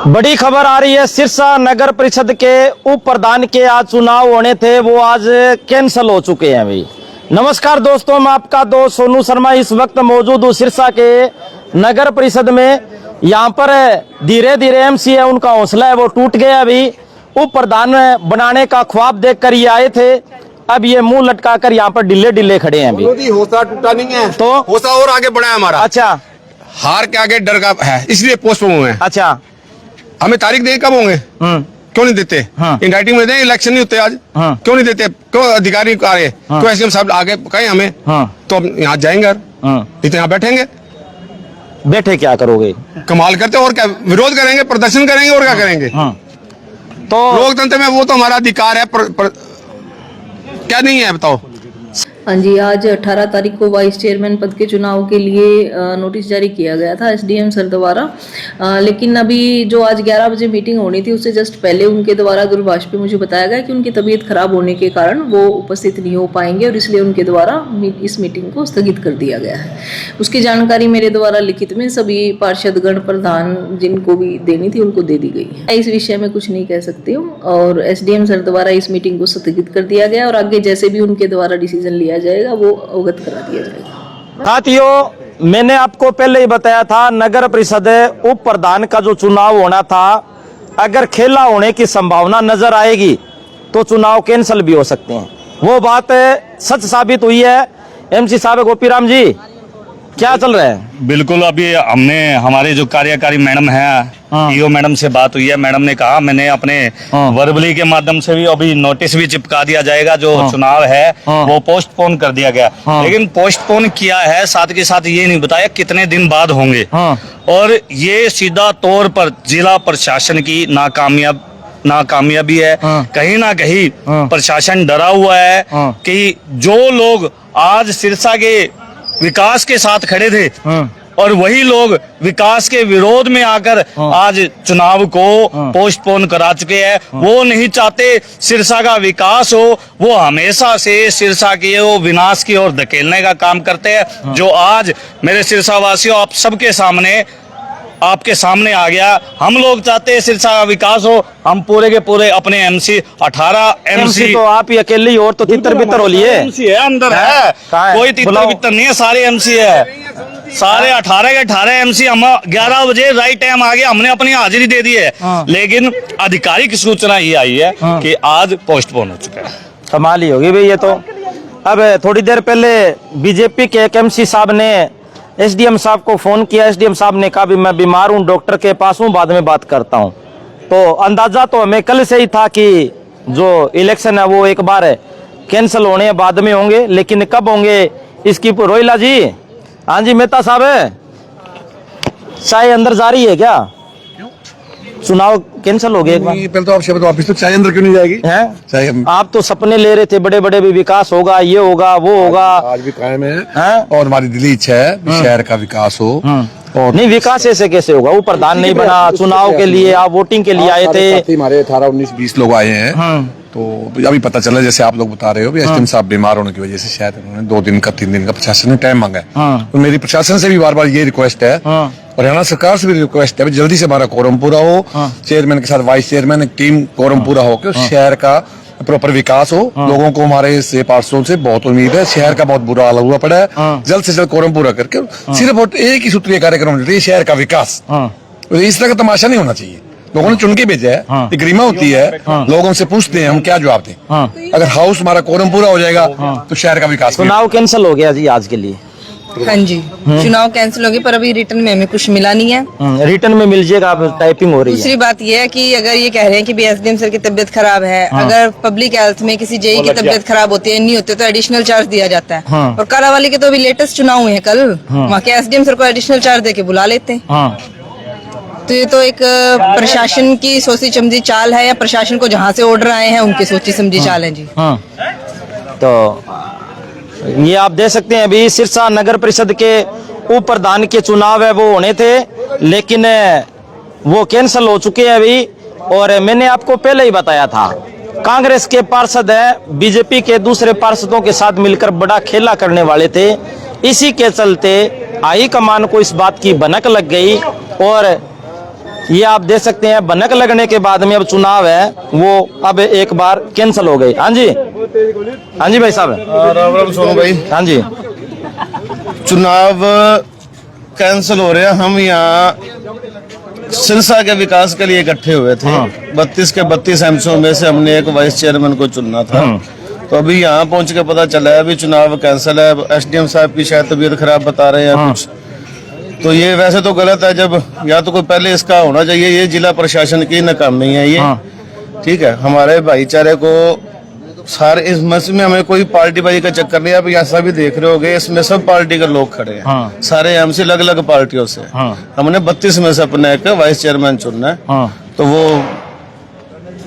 बड़ी खबर आ रही है। सिरसा नगर परिषद के उप प्रधान के आज चुनाव होने थे, वो आज कैंसिल हो चुके हैं। भाई नमस्कार दोस्तों, मैं आपका दोस्त सोनू शर्मा इस वक्त मौजूद हूँ सिरसा के नगर परिषद में। यहाँ पर धीरे धीरे एमसी है, उनका हौसला है वो टूट गया। अभी उप प्रधान बनाने का ख्वाब देखकर ये आए थे, अब ये मुंह लटकाकर यहाँ पर ढिले ढिले खड़े हैं। अभी हौसला टूटा नहीं है, तो हौसला और आगे बढ़ा है हमारा। अच्छा, हार के आगे डर का है, इसलिए पोस्टपोन हुए हैं। अच्छा, हमें तारीख दें कब होंगे? क्यों नहीं देते? इन राइटिंग में दें, इलेक्शन नहीं होते आज, क्यों नहीं देते? क्यों अधिकारी आ रहे? क्यों एसडीएम साहब आगे कहें हमें? तो हम यहाँ जाएंगे, नहीं तो यहाँ बैठेंगे। बैठे क्या करोगे? कमाल करते और क्या, विरोध करेंगे, प्रदर्शन करेंगे और क्या करेंगे? तो लोकतंत्र में वो तो हमारा अधिकार है, क्या नहीं है बताओ? हाँ जी, आज 18 तारीख को वाइस चेयरमैन पद के चुनाव के लिए नोटिस जारी किया गया था एसडीएम सर द्वारा। लेकिन अभी जो आज 11 बजे मीटिंग होनी थी, उससे जस्ट पहले उनके द्वारा दूरभाष पे मुझे बताया गया कि उनकी तबीयत खराब होने के कारण वो उपस्थित नहीं हो पाएंगे और इसलिए उनके द्वारा इस मीटिंग को स्थगित कर दिया गया है। उसकी जानकारी मेरे द्वारा लिखित में सभी पार्षदगण प्रधान जिनको भी देनी थी उनको दे दी गई है। इस विषय में कुछ नहीं कह सकती हूँ और एसडीएम सर द्वारा इस मीटिंग को स्थगित कर दिया गया और आगे जैसे भी उनके द्वारा डिसीजन लिया जाएगा वो अवगत करा दिया जाएगा। साथियों, मैंने आपको पहले ही बताया था, नगर परिषद उप प्रधान का जो चुनाव होना था, अगर खेला होने की संभावना नजर आएगी तो चुनाव कैंसिल भी हो सकते हैं। वो बात सच साबित हुई है। एमसी साहब गोपीराम जी, क्या चल रहा है? बिल्कुल, अभी हमने हमारे जो कार्यकारी मैडम है, ईओ मैडम से बात हुई है। मैडम ने कहा मैंने अपने वर्बली के माध्यम से भी अभी नोटिस भी चिपका दिया जाएगा, जो चुनाव है वो पोस्टपोन कर दिया गया। लेकिन पोस्टपोन किया है, साथ के साथ ये नहीं बताया कितने दिन बाद होंगे। और ये सीधा तौर पर जिला प्रशासन की नाकामयाबी है। कहीं ना कहीं प्रशासन डरा हुआ है कि जो लोग आज सिरसा के विकास के साथ खड़े थे और वही लोग विकास के विरोध में आकर आज चुनाव को पोस्टपोन करा चुके हैं। वो नहीं चाहते सिरसा का विकास हो, वो हमेशा से सिरसा के वो विनाश की ओर धकेलने का काम करते हैं। जो आज मेरे सिरसा वासियों आप सबके सामने आपके सामने आ गया। हम लोग चाहते हैं सिरसा का विकास हो। हम पूरे के पूरे अपने एमसी 18 एमसी तो आप ही अकेले ही, और तो तितर बितर हो लिए एमसी है, अंदर है, कोई तितर बितर नहीं है, सारे एमसी है, सारे 18 के 18 एमसी। हम 11 बजे राइट टाइम आ गया, हमने अपनी हाजिरी दे दी है। लेकिन आधिकारिक सूचना ये आई है कि आज पोस्टपोन हो चुका है। कमाल ही होगी भाई ये तो। अब थोड़ी देर पहले बीजेपी के एक एमसी साहब ने एसडीएम साहब को फोन किया। एसडीएम साहब ने कहा भी मैं बीमार हूँ, डॉक्टर के पास हूँ, बाद में बात करता हूँ। तो अंदाजा तो हमें कल से ही था कि जो इलेक्शन है वो एक बार कैंसिल होने बाद में होंगे, लेकिन कब होंगे इसकी। रोहिला जी, हाँ जी, मेहता साहब, चाय अंदर जा रही है क्या? चुनाव कैंसिल हो गया एक बार। पहले तो आपसे बताओ, ऑफिस तो चाय अंदर क्यों नहीं जाएगी? हैं? आप तो सपने ले रहे थे बड़े बड़े, भी विकास होगा, ये होगा, वो होगा। आज भी कायम है और हमारी दिली इच्छा है शहर का विकास हो। और नहीं, विकास ऐसे कैसे होगा? वो प्रधान नहीं बना, चुनाव के लिए आप वोटिंग के लिए आए थे। हमारे 18, 19, 20 लोग आए हैं। तो अभी पता चला, जैसे आप लोग बता रहे हो, एसडीएम साहब बीमार होने की वजह से शायद उन्होंने 2 दिन का 3 दिन का प्रशासन ने टाइम मांगा है। तो मेरी प्रशासन से भी बार बार ये रिक्वेस्ट है, हरियाणा सरकार से भी रिक्वेस्ट है, जल्दी से हमारा कोरम पूरा हो, चेयरमैन के साथ वाइस चेयरमैन एक टीम कोरम पूरा हो के शहर का प्रॉपर विकास हो। लोगों को हमारे से पार्षदों से बहुत उम्मीद है। शहर का बहुत बुरा हाल हुआ पड़ा है, जल्द से जल्द कोरम पूरा करके सिर्फ और एक ही सूत्रीय कार्यक्रम है, शहर का विकास। इस तरह का तमाशा नहीं होना चाहिए। लोगों ने चुन के भेजा है, एक रीमा होती है, लोगों से पूछते हैं हम क्या जवाब दें। अगर हाउस हमारा कोरम पूरा हो जाएगा तो शहर का विकास। चुनाव कैंसिल हो गया जी आज के लिए। हाँ जी, चुनाव कैंसिल हो गए, पर अभी रिटर्न में हमें कुछ मिला नहीं है। रिटर्न में मिल जाएगा, आप टाइपिंग हो रही है। दूसरी बात यह है कि अगर ये कह रहे हैं कि एसडीएम सर की तबीयत खराब है, अगर पब्लिक हेल्थ में किसी जेई की तबीयत खराब होती है, नहीं होती तो एडिशनल चार्ज दिया जाता है। और कालावाली के तो अभी लेटेस्ट चुनाव हुए हैं कल, वहाँ के एसडीएम सर को एडिशनल चार्ज दे के बुला लेते हैं। तो ये तो एक प्रशासन की सोची समझी चाल है, या प्रशासन को जहाँ से ऑर्डर आए हैं उनकी सोची समझी चाल है जी। तो ये आप देख सकते हैं, अभी सिरसा नगर परिषद के उप प्रधान के चुनाव है वो होने थे, लेकिन वो कैंसिल हो चुके हैं अभी। और मैंने आपको पहले ही बताया था, कांग्रेस के पार्षद है बीजेपी के दूसरे पार्षदों के साथ मिलकर बड़ा खेला करने वाले थे। इसी के चलते हाईकमान को इस बात की भनक लग गई और ये आप देख सकते हैं भनक लगने के बाद में अब चुनाव है वो अब एक बार कैंसिल हो गई। हाँ जी भाई साहब। राम राम सोनू भाई। हाँ जी, चुनाव कैंसिल हो रहे हैं। हम यहाँ सिरसा के विकास के लिए इकट्ठे हुए थे। 32 के 32 एमसीओ में से हमने एक वाइस चेयरमैन को चुनना था। तो अभी यहाँ पहुँच के पता चला है अभी चुनाव कैंसिल है। एसडीएम साहब की शायद तबीयत खराब बता रहे हैं कुछ। तो ये वैसे तो गलत है, जब या तो कोई पहले इसका होना चाहिए। ये जिला प्रशासन की नाकामी है ये। ठीक है, हमारे भाईचारे को सारे इस में हमें कोई पार्टी बाजी का चक्कर नहीं है। आप ऐसा भी देख रहे होगे इसमें सब पार्टी के लोग खड़े हैं। सारे एमसी अलग अलग पार्टियों से। हमने 32 में से अपने एक वाइस चेयरमैन चुनना है। तो वो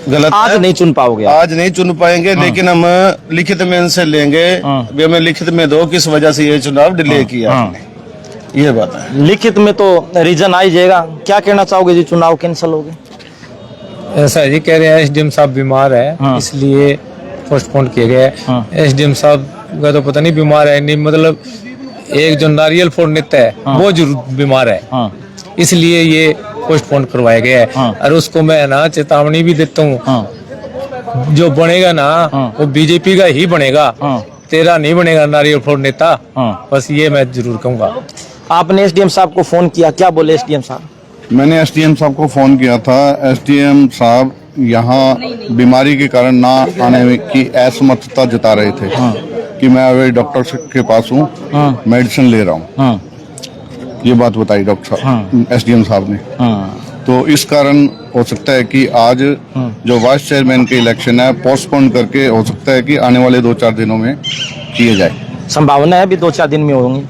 गलत आज नहीं चुन पाओगे? आज नहीं चुन पाएंगे, लेकिन हम लिखित में इनसे लेंगे। अभी हमें लिखित में दो किस वजह से ये चुनाव डिले किया आपने, ये बात है। लिखित में तो रीजन आ ही जाएगा। क्या कहना चाहोगे जी, चुनाव कैंसिल हो गए? ऐसा जी कह रहे हैं एसडीएम साहब बीमार है इसलिए पोस्टपोन किए गए। एसडीएम साहब का तो पता नहीं बीमार है नहीं, मतलब एक जो नारियल फोड़ नेता है वो जरूर बीमार है, इसलिए ये पोस्टपोन करवाया गया है। और उसको मैं ना चेतावनी भी देता हूँ, जो बनेगा ना वो बीजेपी का ही बनेगा, तेरा नहीं बनेगा नारियल फोड़ नेता। बस ये मैं जरूर कहूँगा। आपने एसडीएम साहब को फोन किया, क्या बोले एसडीएम साहब? मैंने एसडीएम साहब को फोन किया था। एसडीएम साहब यहाँ बीमारी के कारण ना आने की असमर्थता जता रहे थे कि मैं अभी डॉक्टर के पास हूँ, मेडिसिन ले रहा हूँ। ये बात बताई डॉक्टर साहब एसडीएम साहब ने। तो इस कारण हो सकता है कि आज जो वाइस चेयरमैन के इलेक्शन है पोस्टपोन करके हो सकता है कि आने वाले 2-4 दिनों में किए जाए। संभावना है भी 2-4 दिन में होंगी?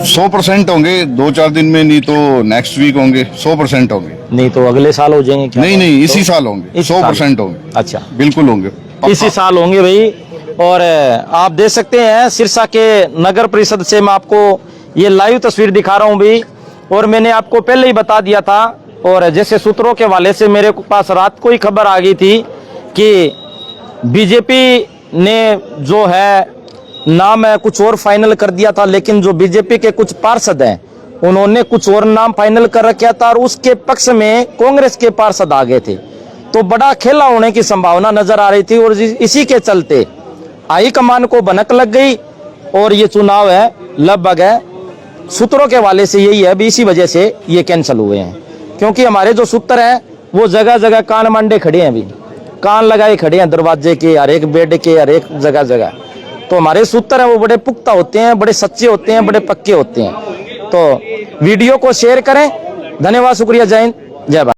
100% होंगे, 2-4 दिन में, नहीं तो नेक्स्ट वीक होंगे। 100% होंगे, नहीं तो अगले साल हो जाएंगे क्या? नहीं इसी साल होंगे। 100% होंगे। अच्छा, बिल्कुल होंगे, इसी साल होंगे भाई। और आप देख सकते हैं सिरसा के नगर परिषद से मैं आपको ये लाइव तस्वीर दिखा रहा हूँ भाई। और मैंने आपको पहले ही बता दिया था, और जैसे सूत्रों के हवाले से मेरे पास रात को ही खबर आ गई थी कि बीजेपी ने जो है नाम कुछ और फाइनल कर दिया था, लेकिन जो बीजेपी के कुछ पार्षद हैं उन्होंने कुछ और नाम फाइनल कर रखा था और उसके पक्ष में कांग्रेस के पार्षद आ गए थे। तो बड़ा खेला होने की संभावना नजर आ रही थी और इसी के चलते हाईकमान को भनक लग गई और ये चुनाव है लगभग है, सूत्रों के हवाले से यही है, इसी वजह से ये कैंसिल हुए हैं। क्योंकि हमारे जो सूत्र हैं वो जगह जगह कान मांडे खड़े हैं, अभी कान लगाए खड़े हैं दरवाजे के, हर एक बेड के, हर एक जगह जगह। तो हमारे सूत्र हैं वो बड़े पुख्ता होते हैं, बड़े सच्चे होते हैं, बड़े पक्के होते हैं। तो वीडियो को शेयर करें। धन्यवाद, शुक्रिया, जय हिंद, जय भारत।